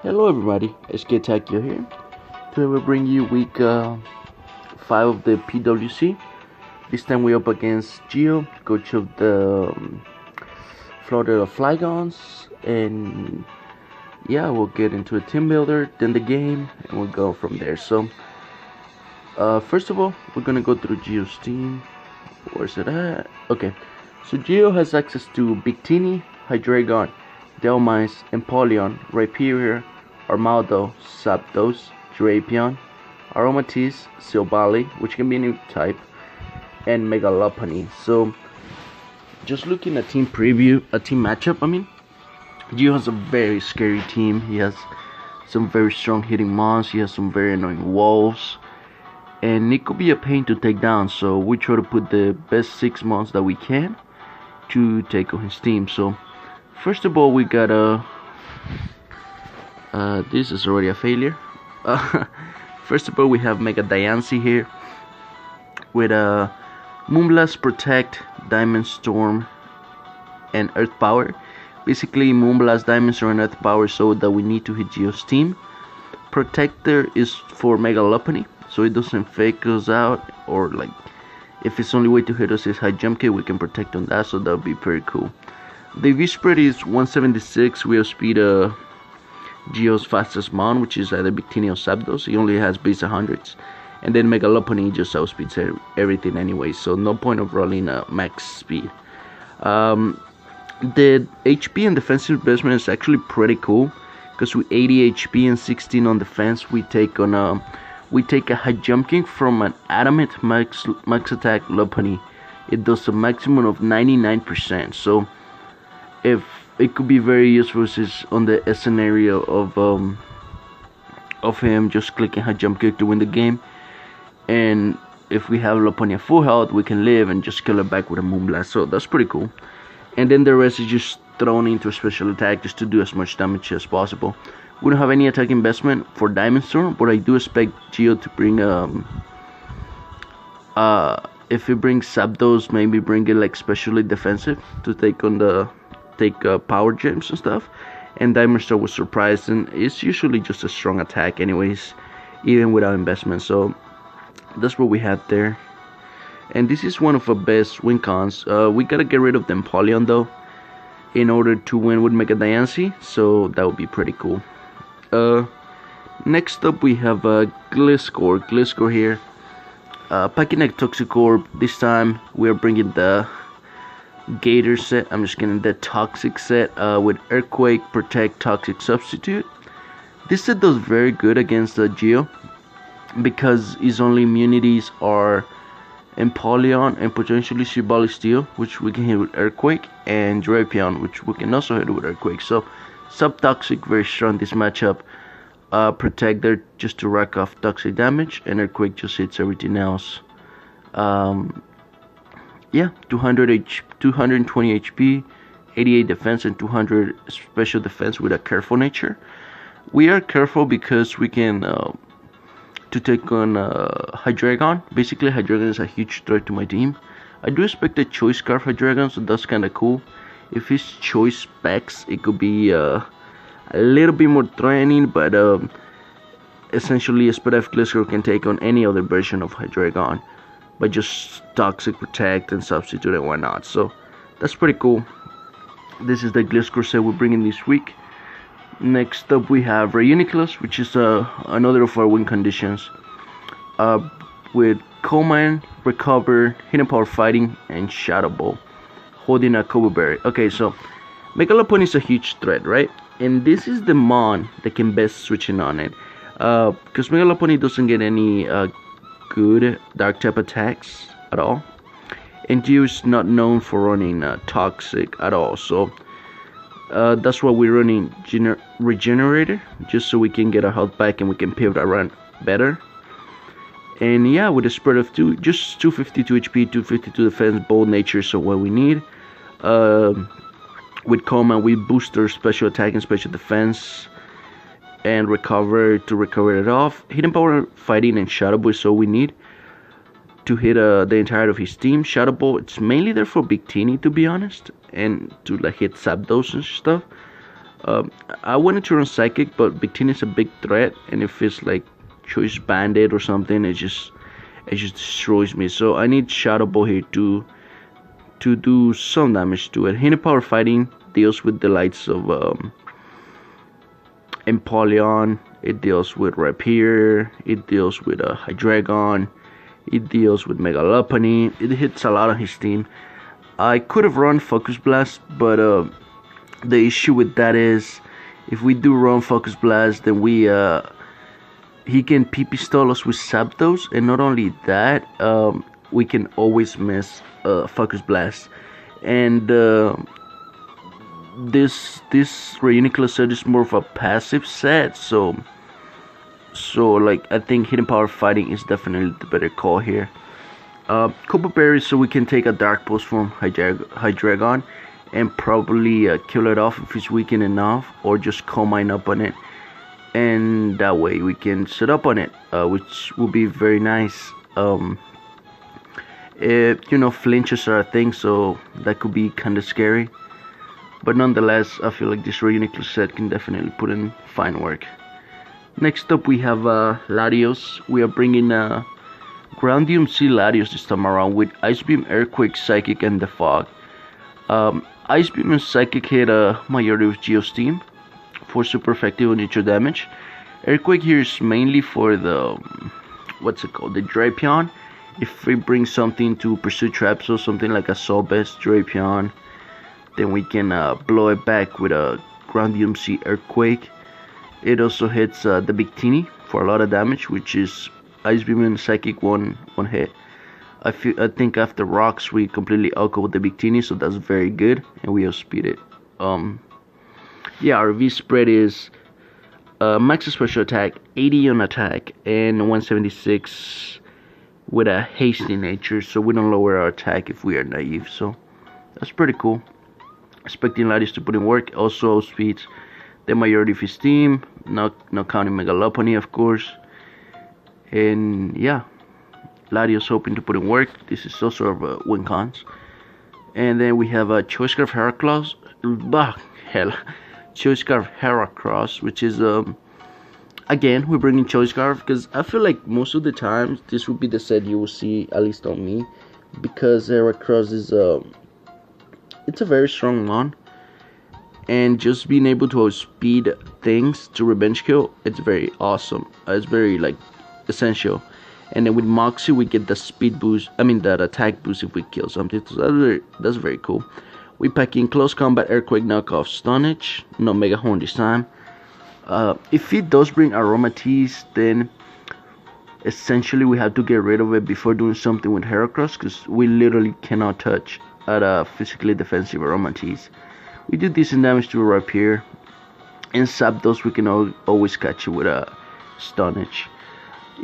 Hello everybody, SK Attack here. Today we'll bring you week 5 of the PWC. This time we're up against Gio, coach of the Florida Flygons, and yeah, we'll get into a team builder, then the game, and we'll go from there. So, first of all, we're gonna go through Gio's team. Where's it at? Okay, so Gio has access to Victini, Hydreigon, Delmice, Empoleon, Rhyperior, Armaldo, Zapdos, Drapion, Aromatisse, Silvally, which can be any type, and Megalopony. So, just looking at team matchup, Gio has a very scary team. He has some very strong hitting mons, he has some very annoying wolves, and it could be a pain to take down. So, we try to put the best 6 mons that we can to take on his team. So, first of all, we got this is already a failure. First of all, we have Mega Diancie here with Moonblast, Protect, Diamond Storm, and Earth Power. Basically, Moonblast, Diamond Storm, and Earth Power, so that we need to hit Geo's team. Protector is for Megalopony, so it doesn't fake us out, or like if it's only way to hit us is high jump kick, we can protect on that, so that would be pretty cool. The V spread is 176. We have speed Geo's fastest mon, which is either Victini or Zapdos. He only has base 100s, and then Megalopony just outspeeds everything anyway, so no point of rolling max speed. The HP and defensive investment is actually pretty cool, because with 80 HP and 16 on defense, we take a high jump kick from an adamant max attack Lopunny. It does a maximum of 99%. So if it could be very useful on the scenario of him just clicking high jump kick to win the game, and if we have Lopunny at full health, we can live and just kill it back with a Moonblast. So that's pretty cool. And then the rest is just thrown into a special attack just to do as much damage as possible. We don't have any attack investment for Diamond Storm, but I do expect Gio to bring if he brings Zapdos, maybe bring it like specially defensive to take on power gems and stuff. And Diamond Storm was surprised, and it's usually just a strong attack anyways, even without investment. So that's what we had there. And this is one of our best win cons. We gotta get rid of the Empoleon though, in order to win with Mega Diancie, so that would be pretty cool. Next up we have Gliscor here. Packing a Toxicorp. This time we are bringing the Gator set. I'm just getting the Toxic set with Earthquake, Protect, Toxic Substitute. This set does very good against Geo, because his only immunities are Empoleon and potentially Shibali Steel, which we can hit with Earthquake, and Drapion, which we can also hit with Earthquake. So Subtoxic very strong this matchup. Protect there just to rack off toxic damage, and Earthquake just hits everything else. Yeah, 220 HP, 88 defense, and 200 special defense with a careful nature. We are careful because we can to take on Hydreigon. Basically, Hydreigon is a huge threat to my team. I do expect a choice scarf Hydreigon, so that's kind of cool. If his choice specs, it could be a little bit more threatening, but essentially a Spread F Gliscor can take on any other version of Hydreigon by just Toxic, Protect, and Substitute and whatnot. So that's pretty cool. This is the Gliscor set we're bringing this week. Next up we have Reuniclus, which is another of our win conditions, with Coleman, Recover, Hidden Power Fighting, and Shadow Ball, holding a Kobe Berry. Okay, so Megalopony is a huge threat, right? And this is the mon that can best switch in on it, because Megalopony doesn't get any good dark type attacks at all, and Geo is not known for running Toxic at all. So that's why we're running Regenerator, just so we can get our health back and we can pivot around better. And yeah, with a spread of just 252 HP, 252 defense, bold nature, so what we need. With Coleman, we boost our special attack and special defense, and recover to recover it off. Hidden Power Fighting and Shadow Ball, so we need to hit the entirety of his team. Shadow Ball, it's mainly there for Victini, to be honest, and to like hit Zapdos and stuff. Um, I wanted to run Psychic, but Victini is a big threat, and if it's like Choice Bandit or something, it just destroys me. So I need Shadow Ball here to do some damage to it. Hidden Power Fighting deals with the likes of Empoleon. It deals with Rapier. It deals with Hydreigon. It deals with Mega Lopunny. It hits a lot on his team. I could have run Focus Blast, but the issue with that is if we do run Focus Blast, then he can PP stall us with Zapdos, and not only that, we can always miss Focus Blast. And this Reuniclus set is more of a passive set, so like I think Hidden Power Fighting is definitely the better call here. Koopa Berry, so we can take a Dark Pulse from Hydreigon and probably kill it off if it's weakened enough, or just Calm Mind up on it, and that way we can set up on it, which will be very nice. Flinches are a thing, so that could be kind of scary, but nonetheless I feel like this Reuniclus set can definitely put in fine work. Next up we have Latios. We are bringing Grandium C Latios this time around with Ice Beam, Earthquake, Psychic, and the Fog. Ice Beam and Psychic hit a majority of Geo's team for super effective on neutral damage. Earthquake here is mainly for the the Drapion. If we bring something to pursue traps or something like a Solbest Drapion, then we can blow it back with a Grandium C Earthquake. It also hits the Victini for a lot of damage, which is Ice Beam and Psychic one hit. I think after Rocks we completely outgo the Victini, so that's very good, and we outspeed it. Our V spread is max special attack, 80 on attack, and 176 with a hasty nature, so we don't lower our attack if we are naive. So that's pretty cool. Expecting Latios to put in work. Also outspeeds the majority of his team, not counting Mega Lopunny, of course. And yeah, Latios hoping to put in work. This is also of win cons. And then we have a Choice Scarf Heracross. Choice Scarf Heracross, which is again, we're bringing Choice Scarf because I feel like most of the times this would be the set you will see, at least on me, because Heracross is it's a very strong mon, and just being able to outspeed things to revenge kill, it's very awesome. It's very like essential. And then with Moxie we get the speed boost, that attack boost if we kill something, so that's very cool. We pack in Close Combat, Earthquake, Knockoff, Stonage, no Mega Horn this time. If it does bring Aromatisse, then essentially we have to get rid of it before doing something with Heracross, because we literally cannot touch at a physically defensive Aromatisse. We do decent damage to Rapier, and Zapdos we can always catch it with a Stonage.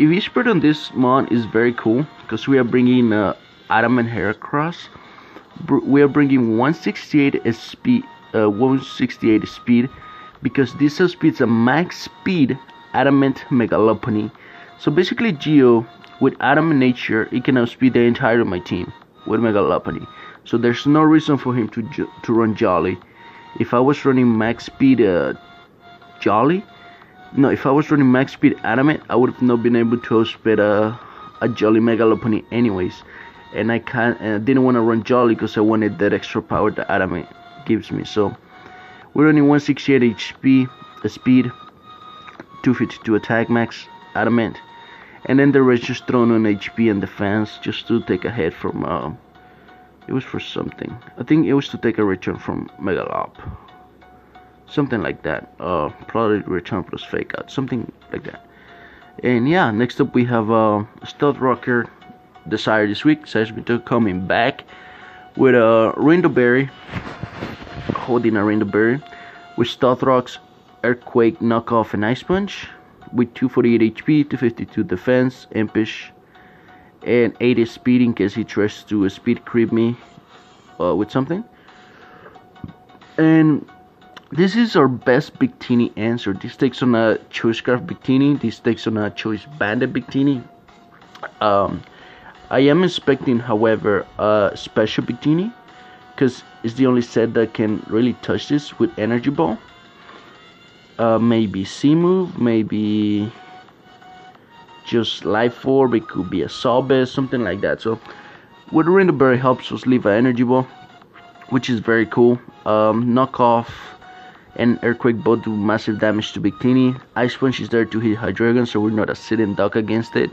EV spread on this mon is very cool because we are bringing Adam and Heracross. We are bringing 168 speed, because this outspeeds a max speed Adamant Mega Lopunny. So basically, Geo with Adamant nature, it can outspeed the entire of my team with Mega Lopunny. So there's no reason for him to run Jolly. If I was running max speed if I was running max speed Adamant, I would have not been able to outspeed a Jolly Mega Lopunny anyways. And I didn't want to run Jolly because I wanted that extra power that Adamant gives me. So we're running 168 HP, speed, 252 attack max, Adamant, and then the rest just thrown on HP and defense just to take a hit from it was for something. I think it was to take a return from Megalop. Something like that. Probably return plus fake out. Something like that. And yeah, next up we have Stealth Rocker Desire this week. Seismito coming back with a Rainbow Berry. Holding a Rainbow Berry. With Stealth Rocks, Earthquake, Knockoff, and Ice Punch. With 248 HP, 252 defense, Impish, and 80 speed in case he tries to speed creep me with something. And this is our best Victini answer. This takes on a Choice Scarf Victini. This takes on a Choice Bandit Victini. I am expecting, however, a special Victini, because it's the only set that can really touch this with Energy Ball. maybe C move, maybe just Life Orb, it could be a Soulbest, something like that. So with Rindoberry helps us leave an Energy Ball, which is very cool. Knockoff and Earthquake both do massive damage to Victini. Ice Punch is there to hit Hydreigon, so we're not a sitting duck against it.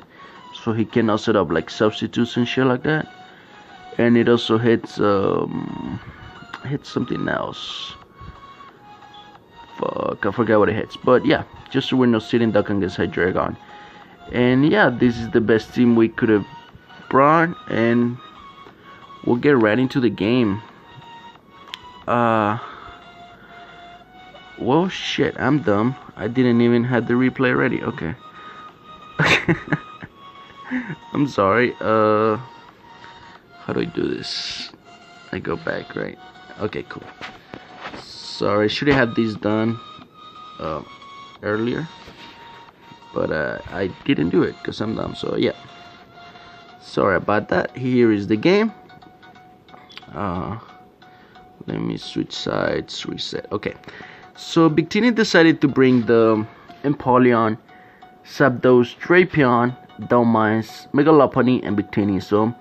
So he can also set up like substitutes and shit like that. And it also hits something else. Fuck, I forgot what it hits. But yeah, just so we're not sitting duck against Hydreigon. And yeah, this is the best team we could have brought, and we'll get right into the game. Well, shit, I'm dumb. I didn't even have the replay ready. Okay. I'm sorry. How do I do this? I go back, right? Okay, cool. Sorry, I should have had this done earlier, but I didn't do it because I'm dumb. So yeah, sorry about that. Here is the game. Let me switch sides, reset. Okay, so Victini decided to bring the Empoleon, Zapdos, Drapion, Dhelmise, Mega Lopunny, and Victini. So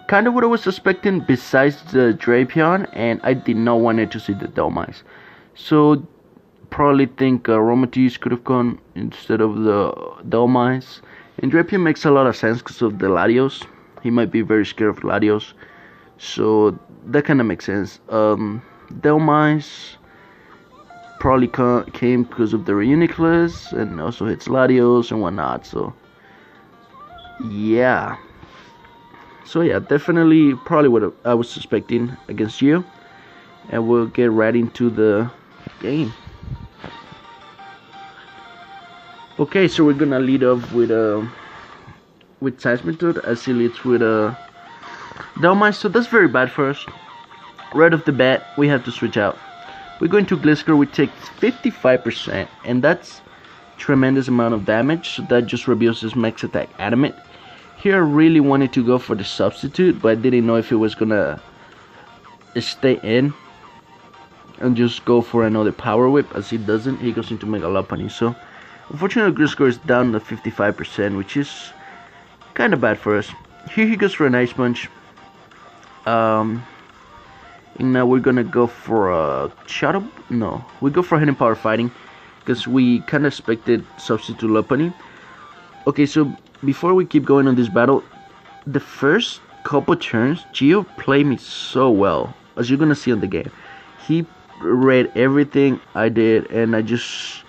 kind of what I was expecting besides the Drapion, and I did not want to see the Dhelmise. So probably think Aromatisse could have gone instead of the Dhelmise. And Drapion makes a lot of sense because of the Latios. He might be very scared of Latios, so that kind of makes sense. Dhelmise probably came because of the Reuniclus, and also hits Latios and whatnot. So yeah. So yeah, definitely probably what I was suspecting against you. And we'll get right into the game. Okay, so we're gonna lead off with Seismitoad as he leads with Dhelmise. So that's very bad for us. Right off the bat, we have to switch out. We're going to Gliscor, which takes 55%, and that's tremendous amount of damage. So that just reveals his max attack Adamant. Here I really wanted to go for the substitute, but I didn't know if it was gonna stay in and just go for another Power Whip. As he doesn't, he goes into Mega Lopunny. So unfortunately, Gliscor is down to 55%, which is kind of bad for us. Here he goes for an Ice Punch. And now we're gonna go for a Shadow. No, we go for Hidden Power Fighting because we kind of expected substitute Lopunny. Okay, so before we keep going on this battle, the first couple turns, Gio played me so well, as you're gonna see on the game. He read everything I did, and I just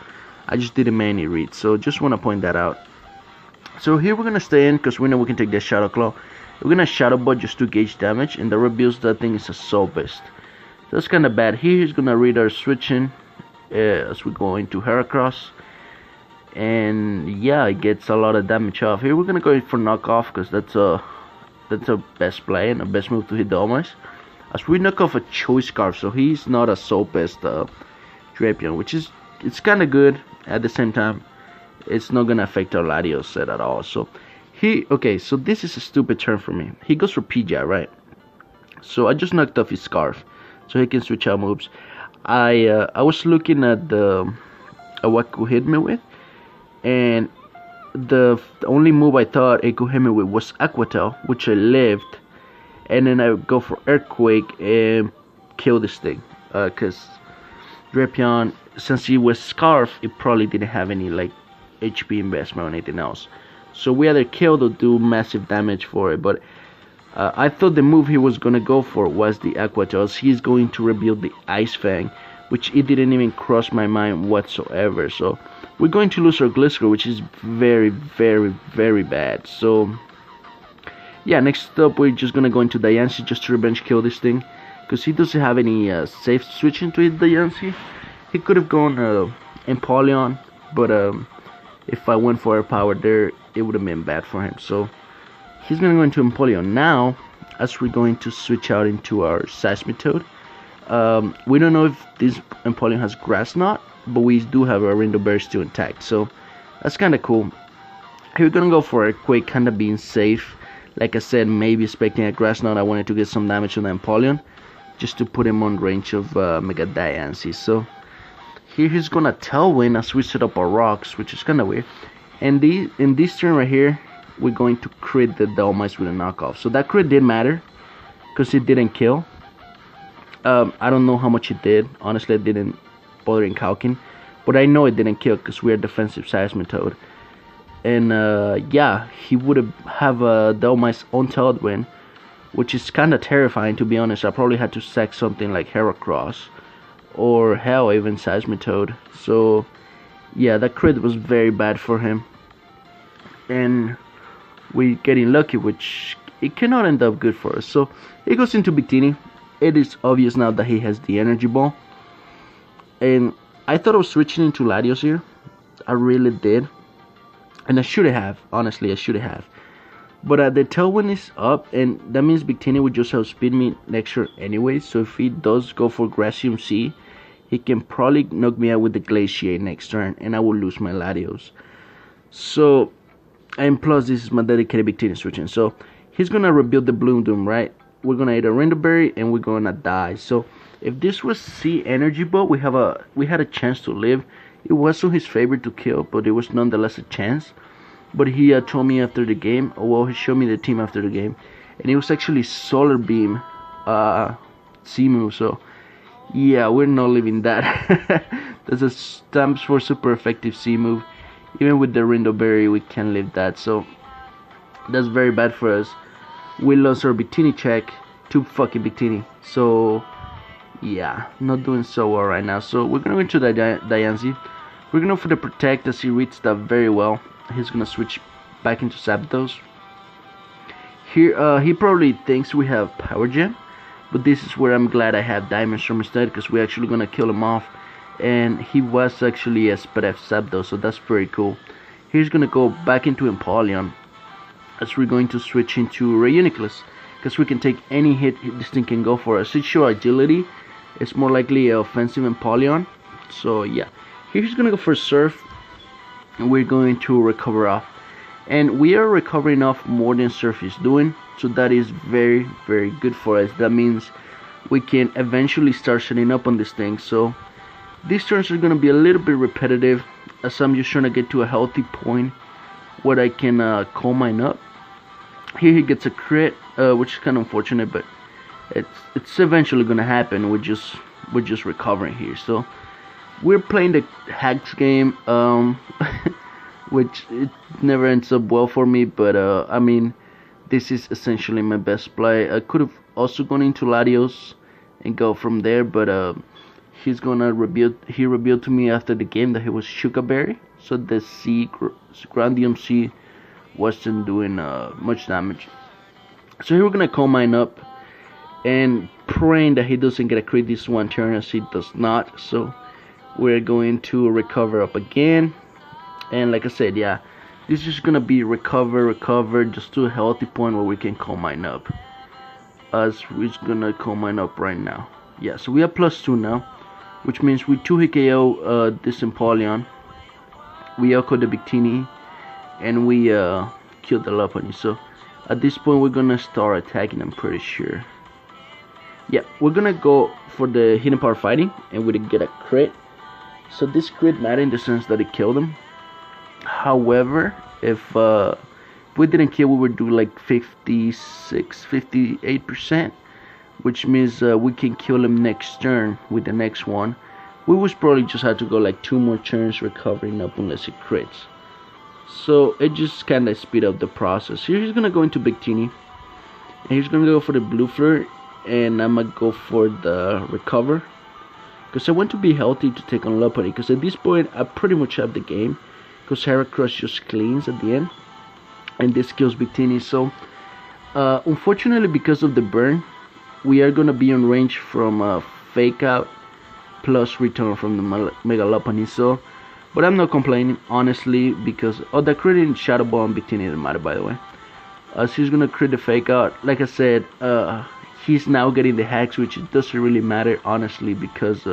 didn't make any reads. So just want to point that out. So here we're gonna stay in because we know we can take the Shadow Claw. We're gonna Shadow Ball just to gauge damage, and the reveals that thing is a Soul Beast. That's kind of bad. Here he's gonna read our switching as we go into Heracross. And yeah, it gets a lot of damage off. Here we're gonna go for Knockoff because that's a best play and a best move to hit the Dhelmise. As we knock off a Choice Scarf, so he's not a Soul Best Drapion, which is it's kind of good. At the same time, it's not gonna affect our Latios set at all. So okay, so this is a stupid turn for me. He goes for Pidgeot, right? So I just knocked off his Scarf, so he can switch out moves. I was looking at what could hit me with. And the only move I thought it could hit me with was Aqua Tail, which I lived. And then I would go for Earthquake and kill this thing. Because Drapion, since he was Scarf, it probably didn't have any like HP investment or anything else. So we either killed or do massive damage for it. But I thought the move he was going to go for was the Aqua Tail. He's going to rebuild the Ice Fang, which it didn't even cross my mind whatsoever. So we're going to lose our Gliscor, which is very, very, very bad. So yeah, next up we're just gonna go into Diancie just to revenge kill this thing, because he doesn't have any safe switching to hit Diancie. He could have gone Empoleon, but if I went for Air Power there, it would have been bad for him. So he's gonna go into Empoleon now, as we're going to switch out into our Seismitoad. We don't know if this Empoleon has Grass Knot, but we do have our Rindoberry still intact, so that's kind of cool. Here we're gonna go for Earthquake, kind of being safe. Like I said, maybe expecting a Grass Knot. I wanted to get some damage on the Empoleon, just to put him on range of Mega Diancie. So here he's gonna tailwind as we set up our rocks, which is kind of weird. And in this turn right here, we're going to crit the Dhelmise with a knockoff. So that crit did matter because it didn't kill. I don't know how much it did. Honestly, I didn't bother in calcing, but I know it didn't kill because we're defensive Seismitoad. And yeah, he would have a Dhelmise on tailwind, which is kind of terrifying, to be honest. I probably had to sack something like Heracross or hell, even Seismitoad. So yeah, that crit was very bad for him, and we're getting lucky, which it cannot end up good for us. So he goes into Victini. It is obvious now that he has the energy ball, and I thought of switching into Latios here. I really did, and I should have. Honestly, I should have. But the tailwind is up, and that means Victini would just outspeed me next turn anyway. So if he does go for Gracium C, he can probably knock me out with the Glaciate next turn, and I will lose my Latios. So, and plus this is my dedicated Victini switching. So he's gonna rebuild the Bloom Doom, right? We're gonna eat a Rinderberry, and we're gonna die. So if this was C Energy Ball, we had a chance to live. It wasn't his favorite to kill, but it was nonetheless a chance. But he told me after the game, well, he showed me the team after the game, and it was actually Solar Beam C move. So yeah, we're not leaving that. That's a stamps for super effective C move. Even with the Rinderberry, we can't leave that. So that's very bad for us. We lost our Victini check to fucking Victini. So yeah, not doing so well right now. So we're gonna go into the Diancie. We're gonna go for the Protect, as he reads that very well. He's gonna switch back into Zapdos. Here, he probably thinks we have Power Gem, but this is where I'm glad I have Diamond Storm instead, because we're actually gonna kill him off. And he was actually a SPF Zapdos, so that's very cool. He's gonna go back into Empoleon, as we're going to switch into Reuniclus, because we can take any hit this thing can go for us. It's sure agility, it's more likely offensive Empoleon. So yeah, here's gonna go for Surf, and we're going to recover off, and we are recovering off more than Surf is doing. So that is very, very good for us. That means we can eventually start setting up on this thing. So these turns are gonna be a little bit repetitive, as I'm just trying to get to a healthy point where I can call mine up. Here he gets a crit, which is kind of unfortunate, but it's eventually gonna happen. We're just recovering here. So we're playing the Hacks game, which it never ends up well for me. But I mean, this is essentially my best play. I could have also gone into Latios and go from there, but he's gonna rebuild. He revealed to me after the game that he was Shuka Berry, so the Grandium C wasn't doing much damage. So here we're gonna call mine up and praying that he doesn't get a crit this one turn, as he does not. So we're going to recover up again, and like I said, yeah, this is just gonna be recover just to a healthy point where we can call mine up. As we're gonna call mine up right now. Yeah, so we have +2 now, which means we 2-hit KO this Empoleon. We Oko the Victini, and we killed the Lopunny. So at this point we're gonna start attacking, I'm pretty sure. Yeah, we're gonna go for the Hidden Power Fighting, and we get a crit. So this crit mattered in the sense that it killed him. However, if we didn't kill, we would do like 58%, which means we can kill him next turn with the next one. We would probably just have to go like 2 more turns recovering up unless it crits. So it just kind of speed up the process. Here he's gonna go into Victini, and he's gonna go for the Blue Flare, and I'm gonna go for the Recover, because I want to be healthy to take on Lopunny. Because at this point I pretty much have the game, because Heracross just cleans at the end, and this kills Victini. So unfortunately, because of the burn, we are gonna be on range from Fake Out plus return from the Mega Lopunny. So, but I'm not complaining, honestly, because the crit in Shadow Ball and Victini doesn't matter, by the way. So he's gonna crit the Fake Out. Like I said, he's now getting the hacks, which it doesn't really matter, honestly, because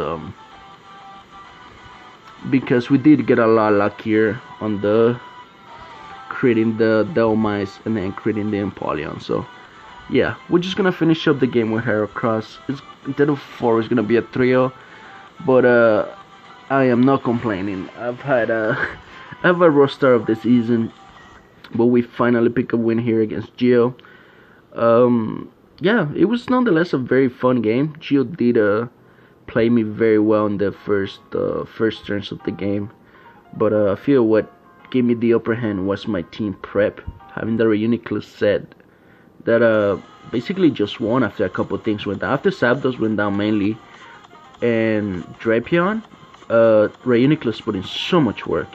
we did get a lot luckier on the critting the Dhelmise and then critting the Empoleon. So yeah, we're just gonna finish up the game with Heracross. Instead of 4, it's gonna be a trio. But I am not complaining. I've had a rough start of the season, but we finally pick a win here against Geo. Yeah, it was nonetheless a very fun game. Geo did play me very well in the first turns of the game, but I feel what gave me the upper hand was my team prep, having the Reuniclus set that basically just won after a couple things went down. After Zapdos went down mainly, and Drapion, Reuniclus put in so much work.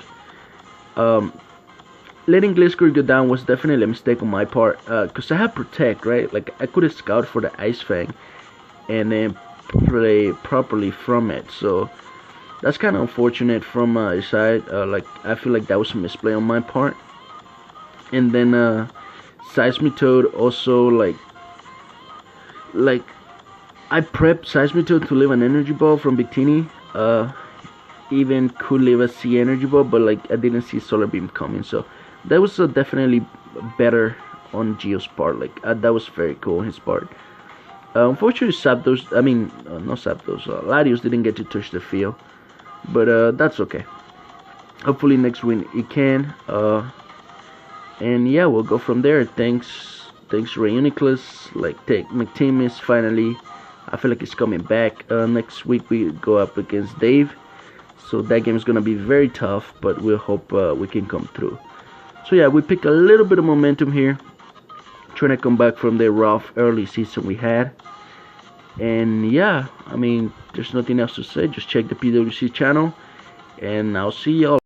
Letting Gliscor go down was definitely a mistake on my part, because I had Protect, right? Like, I could have scouted for the Ice Fang and then play properly from it. So that's kind of unfortunate from my side. Like, I feel like that was a misplay on my part. And then Seismitoad also, like I prepped Seismitoad to leave an Energy Ball from Victini. Even could leave a C Energy Ball, but like I didn't see Solar Beam coming, so that was definitely better on Geo's part. Like that was very cool on his part. Unfortunately, Zapdos, not Zapdos, Latios didn't get to touch the field, but that's okay. Hopefully next win he can. And yeah, we'll go from there. Thanks Reuniclus. Like, my team is finally, I feel like it's coming back. Next week we go up against Dave, so that game is gonna be very tough, but we'll hope we can come through. So yeah, we pick a little bit of momentum here, trying to come back from the rough early season we had. And yeah, I mean, there's nothing else to say. Just check the PWC channel, and I'll see y'all.